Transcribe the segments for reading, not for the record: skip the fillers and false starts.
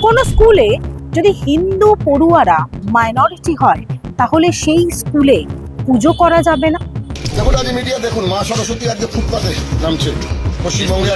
কোনো স্কুলে যদি হিন্দু পড়ুয়ারা মাইনরিটি হয় তাহলে সেই স্কুলে পুজো করা যাবে না। দেখুন আজ মিডিয়া দেখুন মা সরস্বতী আজকে ফুটপাতে নামছে পশ্চিমবঙ্গে।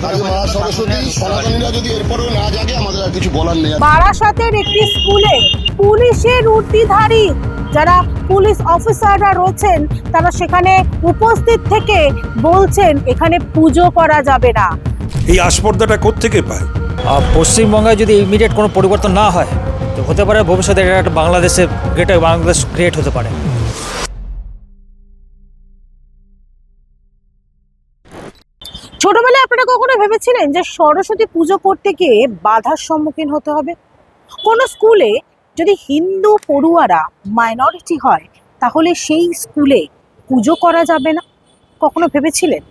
আজকে মা সরস্বতী সনাতনীরা যদি এরপরেও না জাগে আমাদের আর কিছু বলার নেই। বারাসাতের একটি স্কুলে পুলিশের উর্দিধারী যারা পুলিশ অফিসাররা রয়েছেন তারা সেখানে উপস্থিত থেকে বলছেন এখানে পুজো করা যাবে না। এই আস্পর্ধাটা কোত্থেকে পায়? পশ্চিমবঙ্গে যদি ইমিডিয়েট কোনো পরিবর্তন না হয় তো হতে পারে ভবিষ্যতে এটা একটা বাংলাদেশ গ্রেট হতে পারে। ছোটবেলায় আপনারা কখনো ভেবেছিলেন যে সরস্বতী পুজো করতে গিয়ে বাধার সম্মুখীন হতে হবে? কোনো স্কুলে যদি হিন্দু পড়ুয়ারা মাইনরিটি হয় তাহলে সেই স্কুলে পুজো করা যাবে না? কখনো ভেবেছিলেন?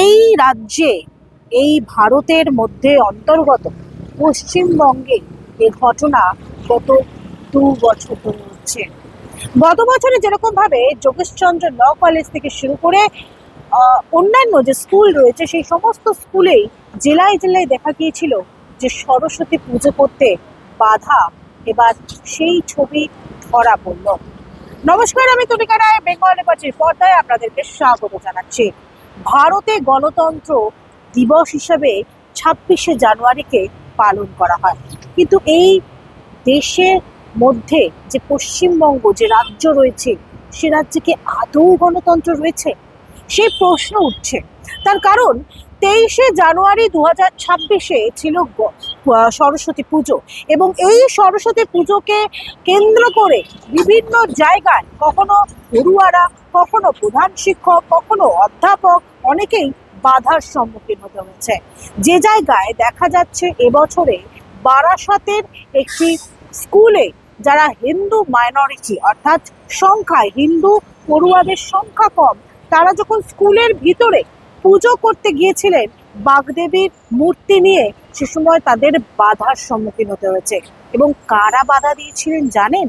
এই রাজ্যে, এই ভারতের মধ্যে অন্তর্গত পশ্চিমবঙ্গে এ ঘটনা গত 2 বছর ধরে হচ্ছে। গত বছরে যেরকমভাবে যোগেশচন্দ্র ল কলেজ থেকে শুরু করে অন্যান্য যে স্কুল রয়েছে সেই সমস্ত স্কুলেই জেলায় জেলায় দেখা গিয়েছিল যে সরস্বতী পুজো করতে বাধা, এবার সেই ছবি ধরা পড়ল। নমস্কার, আমি তুলিকা রায়, বেঙ্গল নিউজের পর্দায় আপনাদেরকে স্বাগত জানাচ্ছি। ভারতে গণতন্ত্র দিবস হিসেবে 26শে জানুয়ারিকে পালন করা হয়, কিন্তু এই দেশের মধ্যে যে পশ্চিমবঙ্গ যে রাজ্য রয়েছে সে রাজ্যে কি আদৌ গণতন্ত্র রয়েছে? সেই প্রশ্ন উঠছে। তার কারণ 23শে জানুয়ারি 2026-এ ছিল সরস্বতী পুজো, এবং এই সরস্বতী পুজোকে কেন্দ্র করে বিভিন্ন জায়গায় কখনো পড়ুয়ারা, কখনো প্রধান শিক্ষক, কখনো অধ্যাপক অনেকেই বাধার সম্মুখীন হতে হয়েছে। যে জায়গায় দেখা যাচ্ছে এবছরে বারাসাতের একটি স্কুলে যারা হিন্দু মাইনরিটি অর্থাৎ সংখ্যায় হিন্দু পড়ুয়াদের সংখ্যা কম, তারা যখন স্কুলের ভিতরে পুজো করতে গিয়েছিলেন বাগদেবীর মূর্তি নিয়ে, সে সময় তাদের বাধার সম্মুখীন হতে হয়েছে। এবং কারা বাধা দিয়েছিলেন জানেন?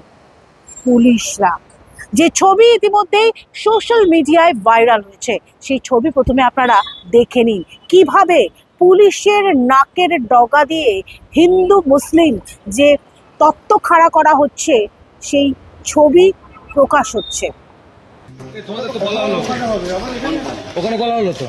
পুলিশরা। যে ছবি ইতিমধ্যেই সোশ্যাল মিডিয়ায় ভাইরাল হয়েছে, সেই ছবি প্রথমে আপনারা দেখে নিন। কিভাবে পুলিশের নাকের ডগা দিয়ে হিন্দু মুসলিম যে তত্ত্ব খাড়া করা হচ্ছে সেই ছবি প্রকাশ হচ্ছে। ওখানে বলা হলো তো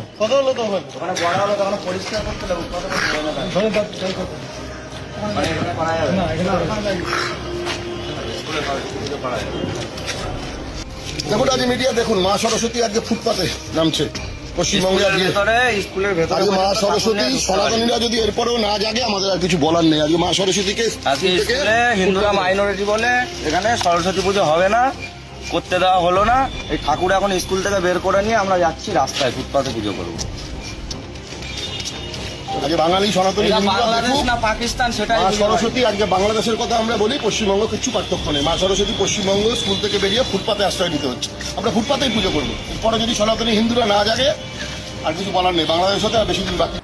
দেখুন আজ মিডিয়া দেখুন মা সরস্বতী আজকে ফুটপাতে নামছে পশ্চিমবঙ্গে। আজকে মা সরস্বতী সনাতনীরা যদি এরপরেও না জাগে আমাদের আর কিছু বলার নেই। আজকে মা সরস্বতীকে হিন্দুরা মাইনরিটি বলে এখানে সরস্বতী পুজো হবে না, করতে দেওয়া হলো না। এই ঠাকুর এখন স্কুল থেকে বের করে নিয়ে আমরা যাচ্ছি রাস্তায় ফুটপাতে পুজো করবো। আজকে বাঙালি সনাতনী বাংলাদেশ না পাকিস্তান সেটাই মা সরস্বতী আজকে বাংলাদেশের কথা আমরা বলি, পশ্চিমবঙ্গ কিছু পার্থক্য নেই। মা সরস্বতী পশ্চিমবঙ্গ স্কুল থেকে বেরিয়ে ফুটপাতে আশ্রয় নিতে হচ্ছে। আমরা ফুটপাতেই পুজো করবো। এরপরে যদি সনাতনী হিন্দুরা না জাগে আর কিছু বলার নেই। বাংলাদেশ হতে আর বেশি দিন বাকি।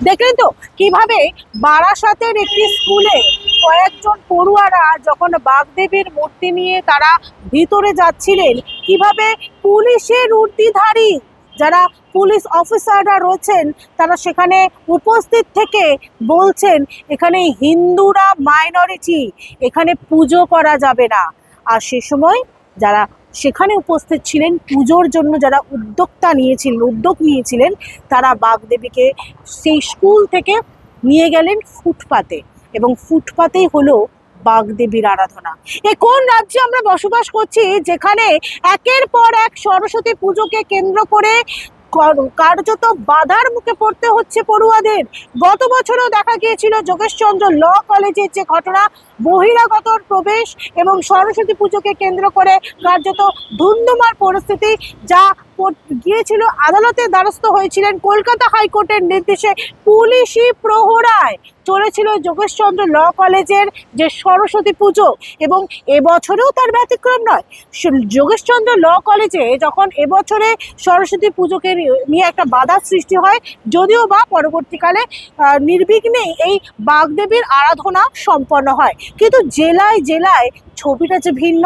দেখলেন তো কিভাবে বারাসাতের একটি স্কুলে কয়েকজন পড়ুয়ারা যখন বাগদেবীর মূর্তি নিয়ে তারা ভিতরে যাচ্ছিলেন, কিভাবে পুলিশের উর্দিধারী যারা পুলিশ অফিসাররা রয়েছেন তারা সেখানে উপস্থিত থেকে বলছেন এখানে হিন্দুরা মাইনরিটি, এখানে পুজো করা যাবে না। আর সে সময় যারা সেখানে উপস্থিত ছিলেন পুজোর জন্য যারা উদ্যোগ নিয়েছিলেন তারা বাগদেবীকে সেই স্কুল থেকে নিয়ে গেলেন ফুটপাতে, এবং ফুটপাতেই হলো বাগদেবীর আরাধনা। এ কোন রাজ্যে আমরা বসবাস করছি যেখানে একের পর এক সরস্বতী পুজোকে কেন্দ্র করে কার্যত বাধার মুখে পড়তে হচ্ছে পড়ুয়াদের? গত বছরও দেখা গিয়েছিল যোগেশচন্দ্র ল কলেজের যে ঘটনা, বহিরাগতর প্রবেশ এবং সরস্বতী পুজোকে কেন্দ্র করে কার্যত ধুন্ধুমার পরিস্থিতি, যা গিয়েছিল আদালতের দ্বারস্থ হয়েছিলেন কলকাতা হাইকোর্টের নির্দেশে। পুলিশি প্রহরায় চলেছিল যোগেশচন্দ্র ল কলেজের যে সরস্বতী পুজো, এবং এবছরেও তার ব্যতিক্রম নয়। যোগেশচন্দ্র ল কলেজে যখন এবছরে সরস্বতী পুজোকে নিয়ে একটা বাধার সৃষ্টি হয়, যদিও বা পরবর্তীকালে নির্বিঘ্নেই এই বাগদেবীর আরাধনা সম্পন্ন হয়, কিন্তু জেলায় জেলায় ছবিটা যে ভিন্ন।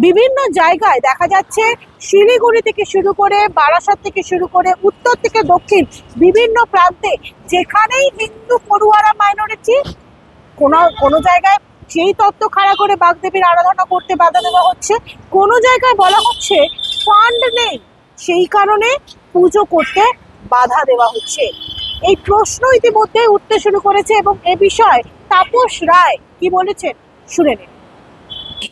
বিভিন্ন জায়গায় দেখা যাচ্ছে শিলিগুড়ি থেকে শুরু করে বারাসাত থেকে শুরু করে উত্তর থেকে দক্ষিণ বিভিন্ন প্রান্তে যেখানেই হিন্দু পড়ুয়ারা মাইনরিটি, কোনো কোনো জায়গায় সেই তত্ত্ব খাড়া করে বাগদেবীর আরাধনা করতে বাধা দেওয়া হচ্ছে, কোনো জায়গায় বলা হচ্ছে ফান্ড নেই সেই কারণে পুজো করতে বাধা দেওয়া হচ্ছে। এই প্রশ্ন ইতিমধ্যে উঠতে শুরু করেছে এবং এ বিষয়ে তাপস রায় কি বলেছেন শুনে নিন।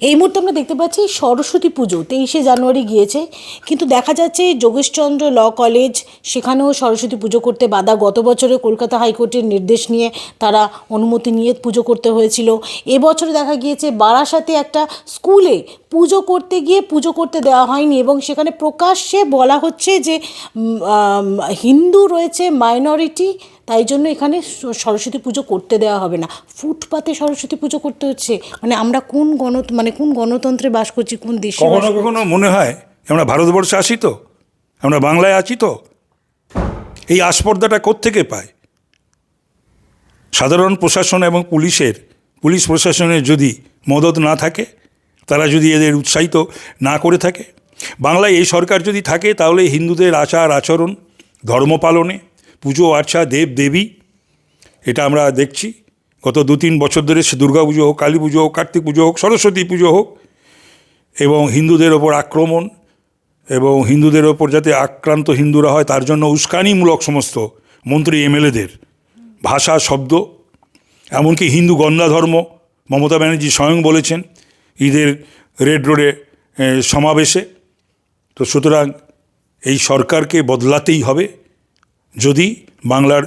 এই মুহূর্তে আমরা দেখতে পাচ্ছি সরস্বতী পুজো 23শে জানুয়ারি গিয়েছে, কিন্তু দেখা যাচ্ছে যোগেশচন্দ্র ল কলেজ সেখানেও সরস্বতী পুজো করতে বাধা। গত বছরে কলকাতা হাইকোর্টের নির্দেশ নিয়ে তারা অনুমতি নিয়ে পুজো করতে হয়েছিল। এবছরে দেখা গিয়েছে বারাসাতে একটা স্কুলে পুজো করতে গিয়ে পুজো করতে দেওয়া হয়নি এবং সেখানে প্রকাশ্যে বলা হচ্ছে যে হিন্দু রয়েছে মাইনরিটি, তাই জন্য এখানে সরস্বতী পুজো করতে দেওয়া হবে না, ফুটপাতে সরস্বতী পুজো করতে হচ্ছে। মানে আমরা কোন গণতন্ত্রে বাস করছি, কোন দেশে? কখনো কখনো মনে হয় আমরা ভারতবর্ষে আছি তো, আমরা বাংলায় আছি তো। এই আস্পর্ধাটা কোত্থেকে পায়? সাধারণ প্রশাসন এবং পুলিশ প্রশাসনের যদি মদত না থাকে, তারা যদি এদের উৎসাহিত না করে থাকে, বাংলায় এই সরকার যদি থাকে, তাহলে হিন্দুদের আচার আচরণ, ধর্ম পালনে, পুজো আর্চা, দেব দেবী, এটা আমরা দেখছি গত 2-3 বছর ধরে। সে দুর্গা পুজো হোক, কালী পুজো হোক, কার্তিক পুজো হোক, সরস্বতী পুজো হোক, এবং হিন্দুদের ওপর আক্রমণ এবং হিন্দুদের ওপর যাতে আক্রান্ত হিন্দুরা হয় তার জন্য উস্কানিমূলক সমস্ত মন্ত্রী এমএলএদের ভাষা, শব্দ, এমনকি হিন্দু গন্ধা ধর্ম মমতা ব্যানার্জি স্বয়ং বলেছেন ঈদের রেড রোডে সমাবেশে। তো সুতরাং এই সরকারকে বদলাতেই হবে যদি বাংলার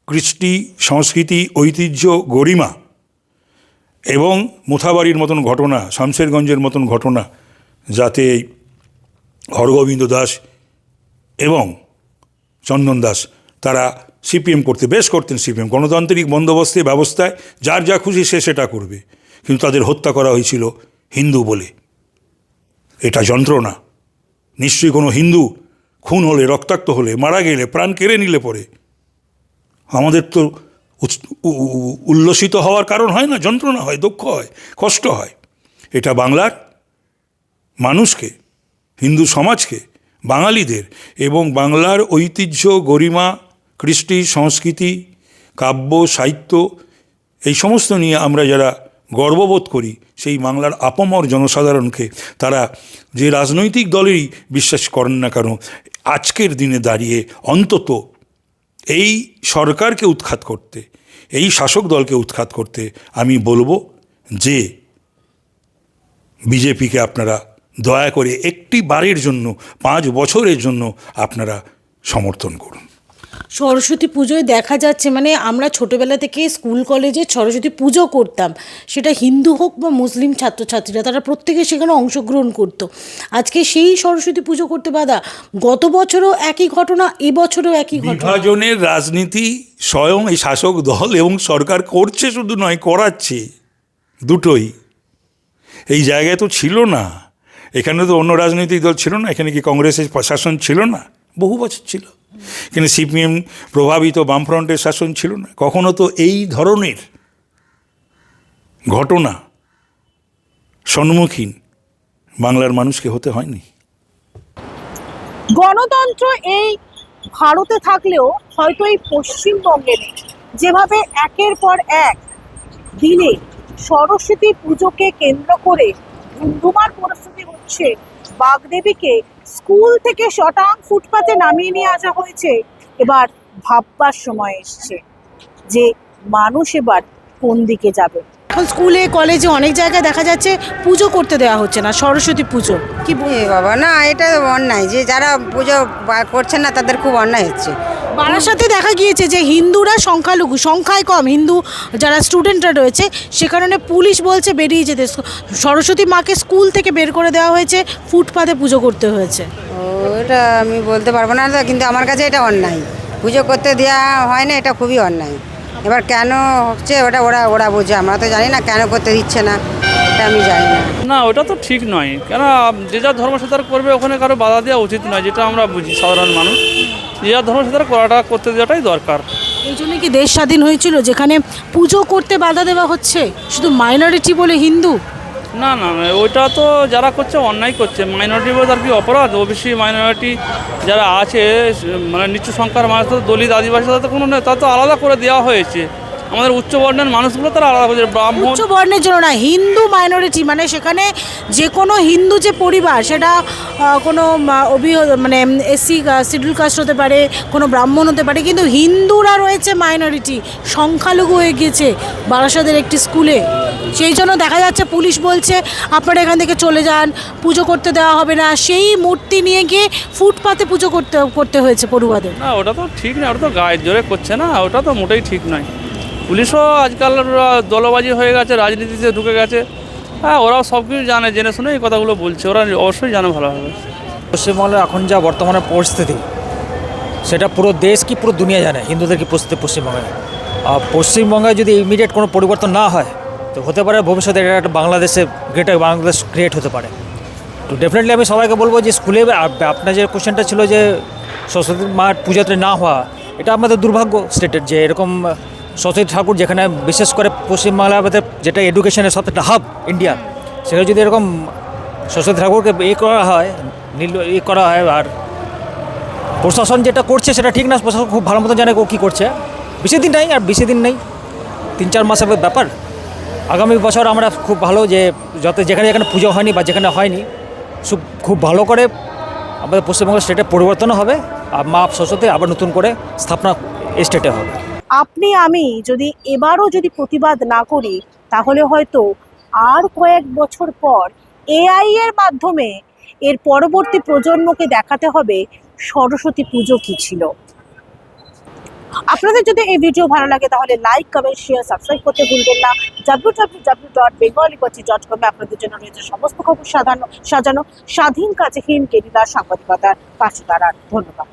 কৃষ্টি, সংস্কৃতি, ঐতিহ্য, গরিমা এবং মোথাবাড়ির মতন ঘটনা, শামশেরগঞ্জের মতন ঘটনা যাতে হরগোবিন্দ দাস এবং চন্দন দাস তারা সিপিএম করতেন। সিপিএম গণতান্ত্রিক বন্দোবস্তের ব্যবস্থায় যার যা খুশি সে সেটা করবে, কিন্তু তাদের হত্যা করা হয়েছিল হিন্দু বলে। এটা যন্ত্রণা। নিশ্চয়ই কোনো হিন্দু খুন হলে, রক্তাক্ত হলে, মারা গেলে, প্রাণ কেড়ে নিলে পরে আমাদের তো উল্লসিত হওয়ার কারণ হয় না, যন্ত্রণা হয়, দুঃখ হয়, কষ্ট হয়। এটা বাংলার মানুষকে, হিন্দু সমাজকে, বাঙালিদের এবং বাংলার ঐতিহ্য, গরিমা, কৃষ্টি, সংস্কৃতি, কাব্য, সাহিত্য, এই সমস্ত নিয়ে আমরা যারা গর্ববোধ করি, সেই বাংলার আপামর জনসাধারণকে তারা যে রাজনৈতিক দলেরই বিশ্বাস করেন না কেন, আজকের দিনে দাঁড়িয়ে অন্তত এই সরকারকে উৎখাত করতে, এই শাসক দলকে উৎখাত করতে আমি বলবো যে বিজেপিকে আপনারা দয়া করে একটি বারের জন্য, 5 বছরের জন্য আপনারা সমর্থন করুন। সরস্বতী পুজোয় দেখা যাচ্ছে, মানে আমরা ছোটোবেলা থেকে স্কুল কলেজে সরস্বতী পুজো করতাম, সেটা হিন্দু হোক বা মুসলিম ছাত্রছাত্রীরা, তারা প্রত্যেকে সেখানে অংশগ্রহণ করতো। আজকে সেই সরস্বতী পুজো করতে বাধা। গত বছরও একই ঘটনা, এবছরও একই ঘটনা। বিভাজনের রাজনীতি স্বয়ং এই শাসক দল এবং সরকার করছে, শুধু নয় করাচ্ছে, দুটোই। এই জায়গায় তো ছিল না, এখানে তো অন্য রাজনৈতিক দল ছিল না, এখানে কি কংগ্রেসের শাসন ছিল না? বহু বছর ছিল। এখানে সিপিএম প্রভাবিত বামফ্রন্টের শাসন ছিল না। কখনো তো এই ধরনের ঘটনা সম্মুখীন বাংলার মানুষকে হতে হয়নি। গণতন্ত্র এই ভারতে থাকলেও হয়তো এই পশ্চিমবঙ্গে নেই। যেভাবে একের পর এক দিনে সরস্বতী পুজোকে কেন্দ্র করে ধুমধুমার পরিস্থিতি হচ্ছে, বাগদেবীকে স্কুল থেকে শটাং ফুটপাতে নামিয়ে নিয়ে আসা হয়েছে। এবার ভাববার সময় এসছে যে মানুষ এবার কোন দিকে যাবে। এখন স্কুলে কলেজে অনেক জায়গায় দেখা যাচ্ছে পুজো করতে দেওয়া হচ্ছে না, সরস্বতী পুজো। কি বাবা, না এটা অন্যায়, যে যারা পুজো করছেন না তাদের খুব অন্যায় হচ্ছে। বারাসাতে দেখা গিয়েছে যে হিন্দুরা সংখ্যালঘু, সংখ্যায় কম হিন্দু যারা স্টুডেন্টরা রয়েছে, সে কারণে পুলিশ বলছে বেরিয়ে যেতে। সরস্বতী মাকে স্কুল থেকে বের করে দেওয়া হয়েছে, ফুটপাতে পুজো করতে হয়েছে। ওটা আমি বলতে পারবো না, কিন্তু আমার কাছে এটা অন্যায়। পুজো করতে দেওয়া হয় না, এটা খুবই অন্যায়। এবার কেন হচ্ছে ওটা ওরা বোঝে, আমরা তো জানি না কেন করতে দিচ্ছে না, এটা আমি জানি না। না, ওটা তো ঠিক নয়, কেন যে যার ধর্ম স্বীকার করবে, ওখানে কারো বাধা দেওয়া উচিত নয়, যেটা আমরা বুঝি সাধারণ মানুষ। যে যার ধর্ম স্বীকার করতে দেওয়াটাই দরকার। এই জন্য কি দেশ স্বাধীন হয়েছিল, যেখানে পুজো করতে বাধা দেওয়া হচ্ছে শুধু মাইনরিটি বলে হিন্দু? না না না, ওইটা তো যারা করছে অন্যায় করছে। মাইনরিটি বলতে আর কি অপরাধ? ওবিসি মাইনরিটি যারা আছে মানে নিচু সংখ্যার মানুষ, তো দলিত আদিবাসী তাদের তো কোনো নেই, তা তো আলাদা করে দেওয়া হয়েছে। আমাদের উচ্চ বর্ণের মানুষগুলো তারা আলাদা করে, ব্রাহ্মণ উচ্চ বর্ণের জন্য না, হিন্দু মাইনরিটি মানে সেখানে যে কোনো হিন্দু যে পরিবার, সেটা কোনো মানে এসসি শিডিউল কাস্ট হতে পারে, কোনো ব্রাহ্মণ হতে পারে, কিন্তু হিন্দুরা রয়েছে মাইনরিটি, সংখ্যালঘু হয়ে গিয়েছে বারাসাতের একটি স্কুলে। সেই জন্য দেখা যাচ্ছে পুলিশ বলছে আপনারা এখান থেকে চলে যান, পুজো করতে দেওয়া হবে না। সেই মূর্তি নিয়ে গিয়ে ফুটপাতে পুজো করতে হয়েছে পড়ুয়াদের। না, ওটা তো ঠিক না, ওটা তো গায়ের জোরে করছে না, ওটা তো মোটেই ঠিক নয়। পুলিশও আজকাল দলবাজি হয়ে গেছে, রাজনীতিতে ঢুকে গেছে। হ্যাঁ, ওরাও সব কিছু জানে, জেনে শুনে এই কথাগুলো বলছে, ওরা অবশ্যই জানে ভালোভাবে। পশ্চিমবঙ্গের এখন যা বর্তমানে পরিস্থিতি, সেটা পুরো দেশ কি পুরো দুনিয়া জানে হিন্দুদের কি পরিস্থিতি পশ্চিমবঙ্গে। আর পশ্চিমবঙ্গে যদি ইমিডিয়েট কোনো পরিবর্তন না হয়, তো হতে পারে ভবিষ্যতে এটা একটা বাংলাদেশে গ্রেটার বাংলাদেশ ক্রিয়েট হতে পারে। তো ডেফিনেটলি আমি সবাইকে বলবো যে স্কুলে আপনার যে কোশ্চেনটা ছিল যে সরস্বতী মার পুজোতে না হওয়া, এটা আমাদের দুর্ভাগ্য স্টেটের, যে এরকম সরস্বতী ঠাকুর যেখানে বিশেষ করে পশ্চিমবাংলার মধ্যে যেটা এডুকেশনের সবথেকে হাব ইন্ডিয়া, সেখানে যদি এরকম সরস্বতী ঠাকুরকে করা হয় করা হয়, আর প্রশাসন যেটা করছে সেটা ঠিক না। প্রশাসন খুব ভালো মতো জানে ও কী করছে। বেশি দিন নেই, আর বেশি দিন নেই, 3-4 মাসের ব্যাপার। আগামী বছর আমরা খুব ভালো যে যেখানে যেখানে পুজো হয়নি বা যেখানে হয়নি, খুব ভালো করে আমাদের পশ্চিমবঙ্গ স্টেটে পরিবর্তন হবে, আর মা সরস্বতী আবার নতুন করে স্থাপনা স্টেটে হবে। আপনি আমি যদি এবারও যদি প্রতিবাদ না করি, তাহলে হয়তো আর কয়েক বছর পর এআই এর মাধ্যমে এর পরবর্তী প্রজন্মকে দেখাতে হবে সরস্বতী পুজো কি ছিল। আপনাদের যদি এই ভিডিও ভালো লাগে তাহলে লাইক, কমেন্ট, শেয়ার, সাবস্ক্রাইব করতে ভুলবেন না। www.bengaliwochi.com আপনাদের জন্য রয়েছে সমস্ত খবর সাজানো স্বাধীন কাজহীন গেরিলা সাংবাদিকতার পাশে দাঁড়ান। ধন্যবাদ।